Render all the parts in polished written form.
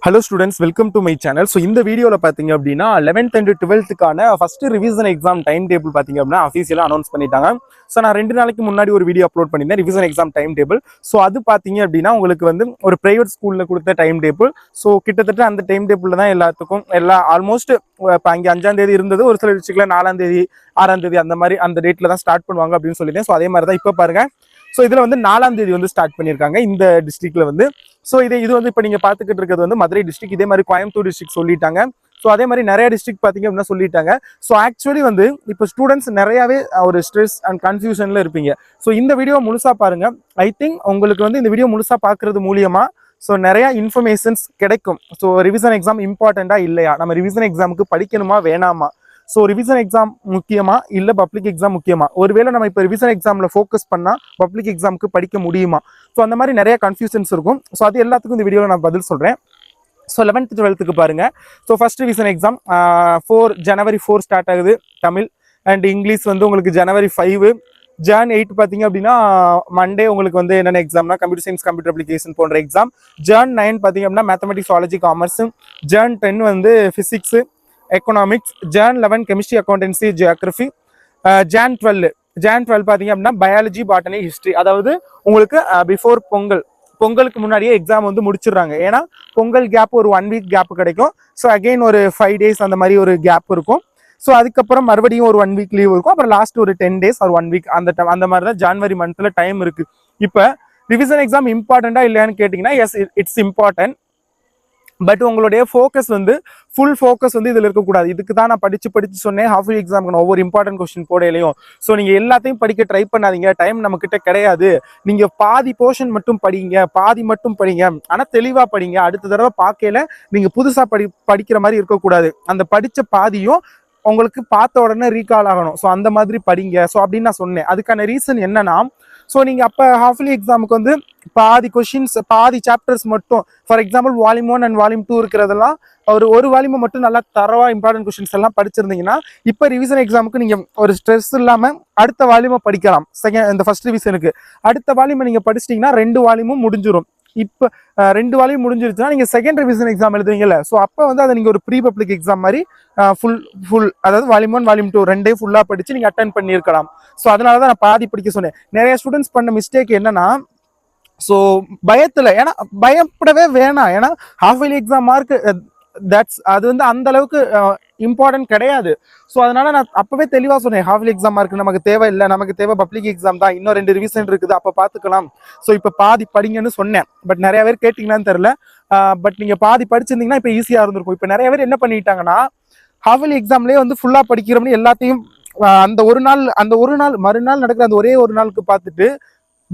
Hello students, welcome to my channel. So இந்த வீடியோல பாத்தீங்க அப்படின்னா 11th and 12th கான first revision exam time table பாத்தீங்க அப்படின்னா அஃபீஷியலா அனௌன்ஸ் பண்ணிட்டாங்க. ஸோ நான் 2 நாளைக்கு முன்னாடி ஒரு வீடியோ அப்லோட் பண்ணியிருந்தேன் revision exam time table. So அது பாத்தீங்க அப்படின்னா உங்களுக்கு வந்து ஒரு பிரைவேட் ஸ்கூல்ல கொடுத்த டைம் டேபிள். ஸோ கிட்டத்தட்ட அந்த டைம் டேபிள்ல தான் எல்லாத்துக்கும் ஆல்மோஸ்ட் இப்போ அங்கே 5ஆம் தேதி இருந்தது, ஒரு சில டிஸ்ட்ரிக்ட்ல 4ஆம் தேதி 6ஆம் தேதி அந்த மாதிரி அந்த டேட்ல தான் ஸ்டார்ட் பண்ணுவாங்க அப்படின்னு சொல்லியிருந்தேன். ஸோ அதே மாதிரி தான் இப்போ பாருங்க. ஸோ இதில் வந்து 4ஆம் தேதி வந்து ஸ்டார்ட் பண்ணியிருக்காங்க இந்த டிஸ்ட்ரிக்ட்ல வந்து. ஸோ இது வந்து இப்போ நீங்கள் பார்த்துக்கிட்டு இருக்கிறது வந்து மதுரை டிஸ்ட்ரிக்ட். இதே மாதிரி கோயம்புத்தூர் டிஸ்ட்ரிக்ட் சொல்லிட்டாங்க. ஸோ அதே மாதிரி நிறைய டிஸ்ட்ரிக்ட் பார்த்தீங்க அப்படின்னா சொல்லிட்டாங்க. ஸோ ஆக்சுவலி வந்து இப்போ ஸ்டூடெண்ட்ஸ் நிறையாவே ஒரு ஸ்ட்ரெஸ் அண்ட் கன்ஃபியூஷன்ல இருப்பீங்க. ஸோ இந்த வீடியோ முழுசா பாருங்க. ஐ திங்க் உங்களுக்கு வந்து இந்த வீடியோ முழுசா பார்க்கறது மூலியமா ஸோ நிறைய இன்ஃபர்மேஷன்ஸ் கிடைக்கும். ஸோ ரிவிஷன் எக்ஸாம் இம்பார்ட்டண்டா இல்லையா, நம்ம ரிவிஷன் எக்ஸாமுக்கு படிக்கணுமா வேணாமா, ஸோ ரிவிஷன் எக்ஸாம் முக்கியமா இல்லை பப்ளிக் எக்ஸாம் முக்கியமா, ஒருவேளை நம்ம இப்போ ரிவிஷன் எக்ஸாமில் ஃபோக்கஸ் பண்ணால் பப்ளிக் எக்ஸாமுக்கு படிக்க முடியுமா, ஸோ அந்த மாதிரி நிறைய கன்ஃபியூஷன்ஸ் இருக்கும். ஸோ அது எல்லாத்துக்கும் இந்த வீடியோவில் நான் பதில் சொல்கிறேன். ஸோ 11th 12th பாருங்க. So first revision exam January 4 start ஆகுது தமிழ் அண்ட் இங்கிலீஷ் வந்து உங்களுக்கு January 5. Jan 8 பார்த்தீங்க அப்படின்னா மண்டே உங்களுக்கு வந்து என்னென்ன எக்ஸாம்னா கம்ப்யூட்டர் சயின்ஸ், கம்ப்யூட்டர் அப்ளிகேஷன் போன்ற எக்ஸாம். Jan 9 பார்த்தீங்க அப்படின்னா மேத்தமெட்டிக்ஸ், சுவாலஜி, காமர்ஸ். Jan 10 வந்து physics, economics. Jan 11 chemistry, accountancy, geography. Jan 12 பார்த்தீங்க அப்படின்னா பயாலஜி, பாட்டனி, ஹிஸ்ட்ரி. அதாவது உங்களுக்கு பிஃபோர் பொங்கலுக்கு முன்னாடியே எக்ஸாம் வந்து முடிச்சிடுறாங்க. ஏன்னா பொங்கல் கேப் ஒரு 1 வீக் கேப் கிடைக்கும். ஸோ அகெயின் ஒரு 5 days அந்த மாதிரி ஒரு கேப் இருக்கும். ஸோ அதுக்கப்புறம் மறுபடியும் ஒரு 1 வீக் லீவ் இருக்கும். அப்புறம் லாஸ்ட் ஒரு 10 days ஒரு 1 வீக் அந்த மாதிரி தான் ஜான்வரி மந்த்ல டைம் இருக்கு. இப்போ ரிவிஷன் எக்ஸாம் இம்பார்ட்டண்டா இல்லையான்னு கேட்டிங்கன்னா எஸ், இட்ஸ் இம்பார்ட்டன்ட். பட் உங்களுடைய ஃபோக்கஸ் வந்து ஃபுல் ஃபோக்கஸ் வந்து இதில் இருக்கக்கூடாது. இதுக்கு தான் நான் படிச்சு சொன்னேன் ஹாஃப் இயர் எக்ஸாமுக்கு நான் ஒவ்வொரு இம்பார்ட்டன்ட் கொஸ்டின் போடையிலையும். ஸோ நீங்கள் எல்லாத்தையும் படிக்க ட்ரை பண்ணாதீங்க, டைம் நம்ம கிட்ட கிடையாது. நீங்கள் பாதி போர்ஷன் மட்டும் படிங்க, பாதி மட்டும் படிங்க, ஆனால் தெளிவாக படிங்க. அடுத்த தடவை பார்க்கல நீங்கள் புதுசாக படிக்கிற மாதிரி இருக்கக்கூடாது. அந்த படித்த பாதியும் உங்களுக்கு பார்த்த உடனே ரீகால் ஆகணும். ஸோ அந்த மாதிரி படிங்க. ஸோ அப்படின்னு நான் சொன்னேன். அதுக்கான ரீசன் என்னன்னா, ஸோ நீங்கள் அப்போ ஹாஃப்லி எக்ஸாமுக்கு வந்து பாதி கொஷின்ஸ், பாதி சாப்டர்ஸ் மட்டும், for example volume 1 and volume 2 இருக்கிறதெல்லாம் ஒரு வால்யூமை மட்டும் நல்லா தரவா இம்பார்ட்டன்ட் கொஷின்ஸ் எல்லாம் படிச்சிருந்தீங்கன்னா இப்போ ரிவிஷன் எக்ஸாமுக்கு நீங்கள் ஒரு ஸ்ட்ரெஸ் இல்லாமல் அடுத்த வால்யூமை படிக்கலாம். இந்த ஃபர்ஸ்ட் ரிவிஷனுக்கு அடுத்த வால்யூமை நீங்கள் படிச்சிட்டிங்கன்னா 2 வால்யூமும் முடிஞ்சிடும். இப்போ 2 வால்யூம் முடிஞ்சிருச்சுன்னா நீங்கள் செகண்ட் ரிவிஷன் எக்ஸாம் எழுதுவீங்கல்ல, ஸோ அப்போ வந்து அதை நீங்கள் ஒரு ப்ரீ பப்ளிக் எக்ஸாம் மாதிரி ஃபுல் அதாவது வால்யூம் 1 வால்யூம் 2 ரெண்டே ஃபுல்லாக படித்து நீங்கள் அட்டன் பண்ணியிருக்கலாம். ஸோ அதனால தான் நான் பாதி படிக்க சொன்னேன். நிறைய ஸ்டூடெண்ட்ஸ் பண்ண மிஸ்டேக் என்னன்னா, ஸோ பயத்தில், ஏன்னா பயப்படவே வேணாம். ஏன்னா ஹாஃப் இயர்லி எக்ஸாம் மார்க் அது வந்து அந்த அளவுக்கு இம்பார்ட்டன்ட் கிடையாது. ஸோ அதனால நான் அப்பவே தெளிவாக சொன்னேன், ஹாஃப் இயர்லி எக்ஸாம் மார்க் நமக்கு தேவை இல்லை, நமக்கு தேவை பப்ளிக் எக்ஸாம் தான். இன்னும் 2 ரிவிஷன் இருக்குது, அப்போ பார்த்துக்கலாம். ஸோ இப்போ பாதி படிங்கன்னு சொன்னேன். பட் நிறைய பேர் கேட்டிங்களான்னு தெரில. பட் நீங்கள் பாதி படிச்சிருந்தீங்கன்னா இப்போ ஈஸியாக இருந்திருக்கும். இப்போ நிறைய பேர் என்ன பண்ணிட்டாங்கன்னா, ஹாஃப் இயர்லி எக்ஸாம்லேயே வந்து ஃபுல்லாக படிக்கிறோம்னு எல்லாத்தையும் அந்த ஒரு நாள் மறுநாள் நடக்கிற அந்த ஒரே ஒரு நாளுக்கு பார்த்துட்டு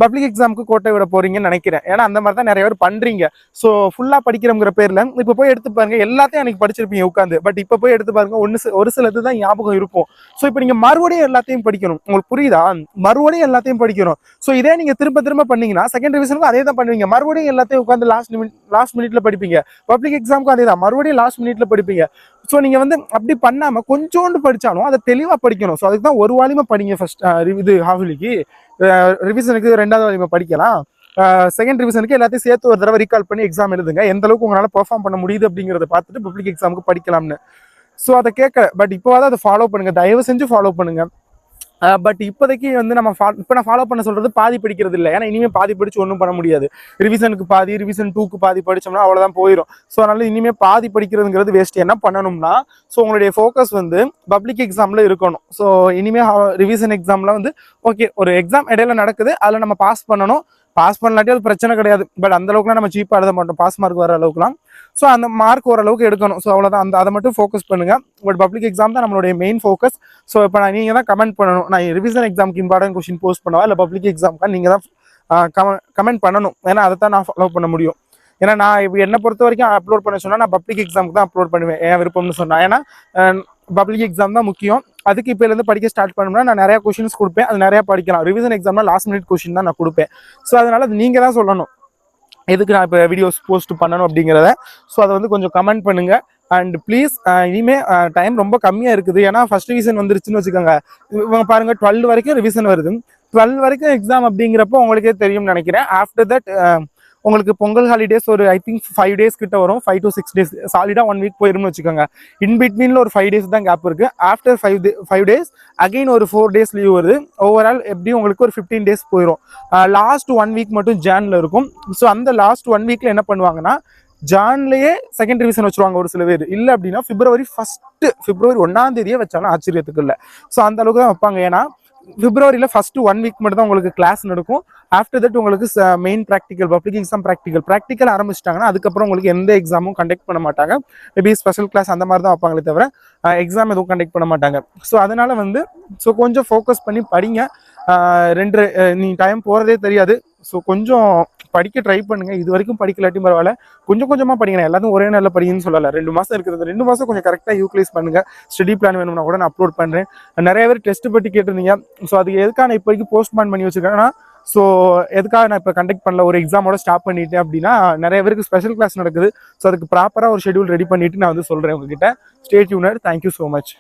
பப்ளிக் எக்ஸாமுக்கு கோட்டை விட போறீங்கன்னு நினைக்கிறேன். ஏன்னா அந்த மாதிரி தான் நிறைய பேர் பண்றீங்க. ஸோ ஃபுல்லா படிக்கிறோங்கிற பேர்ல இப்போ போய் எடுத்து பாருங்க, எல்லாத்தையும் அன்னைக்கு படிச்சிருப்பீங்க உட்காந்து. பட் இப்போ போய் எடுத்து பாருங்க, ஒரு சிலது தான் ஞாபகம் இருக்கும். ஸோ இப்போ நீங்க மறுபடியும் எல்லாத்தையும் படிக்கணும். உங்களுக்கு புரியுதா? மறுபடியும் எல்லாத்தையும் படிக்கணும். ஸோ இதே நீங்க திரும்ப பண்ணீங்கன்னா செகண்ட் ரிவிஷனுக்கும் அதே தான் பண்ணுவீங்க. மறுபடியும் எல்லாத்தையும் உட்காந்து லாஸ்ட் மினிட்ல படிப்பீங்க. பப்ளிக் எக்ஸாமுக்கும் அதே தான், மறுபடியும் லாஸ்ட் மினிட்ல படிப்பீங்க. ஸோ நீங்க வந்து அப்படி பண்ணாம கொஞ்சோண்டு படிச்சாலும் அதை தெளிவா படிக்கணும். ஸோ அதுக்கு தான் ஒரு வால்யூமா படிங்க. ஃபர்ஸ்ட் இது ஹாஃப்லிக்கு ரிவிஷனுக்கு 2வது வால்யூமை படிக்கலாம். செகண்ட் ரிவிஷனுக்கு எல்லாத்தையும் சேர்த்து ஒரு தடவை ரீகால் பண்ணி எக்ஸாம் எழுதுங்க. எந்த அளவுக்கு உங்களால பெர்ஃபார்ம் பண்ண முடியுது அப்படிங்கிறத பார்த்துட்டு பப்ளிக் எக்ஸாமுக்கு படிக்கலாம்னு. ஸோ அதை கேட்க, பட் இப்போவாது அதை ஃபாலோ பண்ணுங்க, தயவு செஞ்சு ஃபாலோ பண்ணுங்க. பட் இப்போதைக்கு வந்து இப்போ நான் ஃபாலோ பண்ண சொல்றது பாதி படிக்கிறது இல்லை. ஏன்னா இனிமேல் பாதி படிச்சு ஒன்றும் பண்ண முடியாது. ரிவிஷனுக்கு பாதி, ரிவிஷன் 2க்கு பாதி படிச்சோம்னா அவ்வளோதான் போயிடும். ஸோ அதனால இனிமேல் பாதி படிக்கிறதுங்கிறது வேஸ்ட். என்ன பண்ணணும்னா, ஸோ உங்களுடைய ஃபோக்கஸ் வந்து பப்ளிக் எக்ஸாமில் இருக்கணும். ஸோ இனிமேல் ரிவிஷன் எக்ஸாமில் வந்து ஓகே, ஒரு எக்ஸாம் இடையில நடக்குது, அதில் நம்ம பாஸ் பண்ணணும். பாஸ் பண்ணலாட்டி அது பிரச்சனை கிடையாது. பட் அந்த அளவுக்குலாம் நம்ம சீப்பாக எழுத மாட்டோம், பாஸ் மார்க் வர அளவுக்குலாம். ஸோ அந்த மார்க் ஓரளவுக்கு எடுக்கணும். ஸோ அவ்வளோதான், அதை மட்டும் ஃபோக்கஸ் பண்ணுங்க. பட் பப்ளிக் எக்ஸாம் தான் நம்மளுடைய மெயின் ஃபோக்கஸ். ஸோ இப்போ நீங்கள் தான் கமெண்ட் பண்ணணும், நான் ரிவிஷன் எக்ஸாமுக்கு இம்பார்ட்டன்ட் கொஸ்டின் போஸ்ட் பண்ணவா இல்லை பப்ளிக் எக்ஸாமுக்கா, நீங்கள் தான் கமெண்ட் பண்ணணும். ஏன்னா அதை தான் நான் ஃபாலோ பண்ண முடியும். ஏன்னா நான் இப்போ என்னை பொறுத்த வரைக்கும் அப்லோட் பண்ண சொன்னால் நான் பப்ளிக் எக்ஸாமுக்கு தான் அப்லோட் பண்ணுவேன், என் விருப்பம்னு சொன்னேன். ஏன்னா பப்ளிக் எக்ஸாம் தான் முக்கியம். அதுக்கு இப்போலேருந்து படிக்க ஸ்டார்ட் பண்ணோம்னா நான் நிறையா கொஸ்டின்ஸ் கொடுப்பேன், அது நிறையா படிக்கலாம். ரிவிஷன் எக்ஸாம்னா லாஸ்ட் மினிட் கொஸ்டின் தான் நான் கொடுப்பேன். ஸோ அதனால நீங்கள் தான் சொல்லணும் எதுக்கு நான் இப்போ வீடியோஸ் போஸ்ட் பண்ணணும் அப்படிங்கிறத. ஸோ அதை வந்து கொஞ்சம் கமெண்ட் பண்ணுங்க. அண்ட் ப்ளீஸ் இனிமேல் டைம் ரொம்ப கம்மியாக இருக்குது. ஏன்னா ஃபர்ஸ்ட் ரிவிஷன் வந்துருச்சுன்னு வச்சுக்கோங்க, இவங்க பாருங்க 12 வரைக்கும் ரிவிஷன் வருது. 12 வரைக்கும் எக்ஸாம் அப்படிங்கிறப்போ உங்களுக்கே தெரியும்னு நினைக்கிறேன். ஆஃப்டர் தட் உங்களுக்கு பொங்கல் ஹாலிடேஸ் ஒரு ஐ திங்க் 5 days கிட்ட வரும், 5 to 6 days சாலிடாக 1 week போயிரும்னு வச்சுக்கோங்க. இன் பிட்வீனில் ஒரு 5 days தான் கேப் இருக்குது. ஆஃப்டர் 5 days அகெயின் ஒரு 4 days லீவ் வருது. ஓவரால் எப்படியும் உங்களுக்கு ஒரு 15 days போயிடும். லாஸ்ட் 1 week மட்டும் ஜான்ல இருக்கும். ஸோ அந்த லாஸ்ட் 1 weekல என்ன பண்ணுவாங்கன்னா ஜான்லேயே செகண்ட் ரிவிஷன் வச்சுருவாங்க ஒரு சில பேர். இல்லை அப்படின்னா பிப்ரவரி 1ஆம் தேதியே வச்சாலும் ஆச்சரியத்துக்கு இல்லை. ஸோ அந்த அளவுக்கு தான் வைப்பாங்க. ஏன்னா பிப்ரவரியில் ஃபர்ஸ்ட் 1 week மட்டும் தான் உங்களுக்கு கிளாஸ் நடக்கும். ஆஃப்டர் தட் உங்களுக்கு main practical, public exam practical ஆரம்பிச்சிட்டாங்கன்னா அதுக்கப்புறம் உங்களுக்கு எந்த எக்ஸாமும் கண்டக்ட் பண்ண மாட்டாங்க. மேபி ஸ்பெஷல் கிளாஸ் அந்த மாதிரி தான் வைப்பாங்களே தவிர எக்ஸாம் எதுவும் கண்டக்ட் பண்ண மாட்டாங்க. ஸோ அதனால கொஞ்சம் ஃபோக்கஸ் பண்ணி படிங்க. நீ டைம் போகிறதே தெரியாது. ஸோ கொஞ்சம் படிக்க ட்ரை பண்ணுங்க. இது வரைக்கும் படிக்கலாட்டியும் பரவாயில்ல, கொஞ்சம் கொஞ்சமாக படிங்க. எல்லாத்தையும் ஒரே நாளில் படிங்கன்னு சொல்லலை. 2 மாதம் இருக்குது. 2 மாதம் கொஞ்சம் கரெக்டாக யூட்டிலைஸ் பண்ணுங்க. ஸ்டடி பிளான் வேணும்னா கூட நான் அப்லோட் பண்ணுறேன். நிறைய பேர் டெஸ்ட் பற்றி கேட்டிருந்தீங்க. ஸோ அதுக்கு எதுக்காக நான் இப்போதைக்கு போஸ்ட்பான் பண்ணி வச்சுருக்கேன்னா, ஸோ எதுக்காக நான் இப்போ கண்டக்ட் பண்ணல, ஒரு எக்ஸாமோட ஸ்டாப் பண்ணிட்டேன் அப்படின்னா நிறைய பேருக்கு ஸ்பெஷல் கிளாஸ் நடக்குது. ஸோ அதுக்கு ப்ராப்பராக ஒரு ஷெடியூல் ரெடி பண்ணிட்டு நான் சொல்கிறேன் உங்ககிட்ட. Stay tuned. Thank you so much.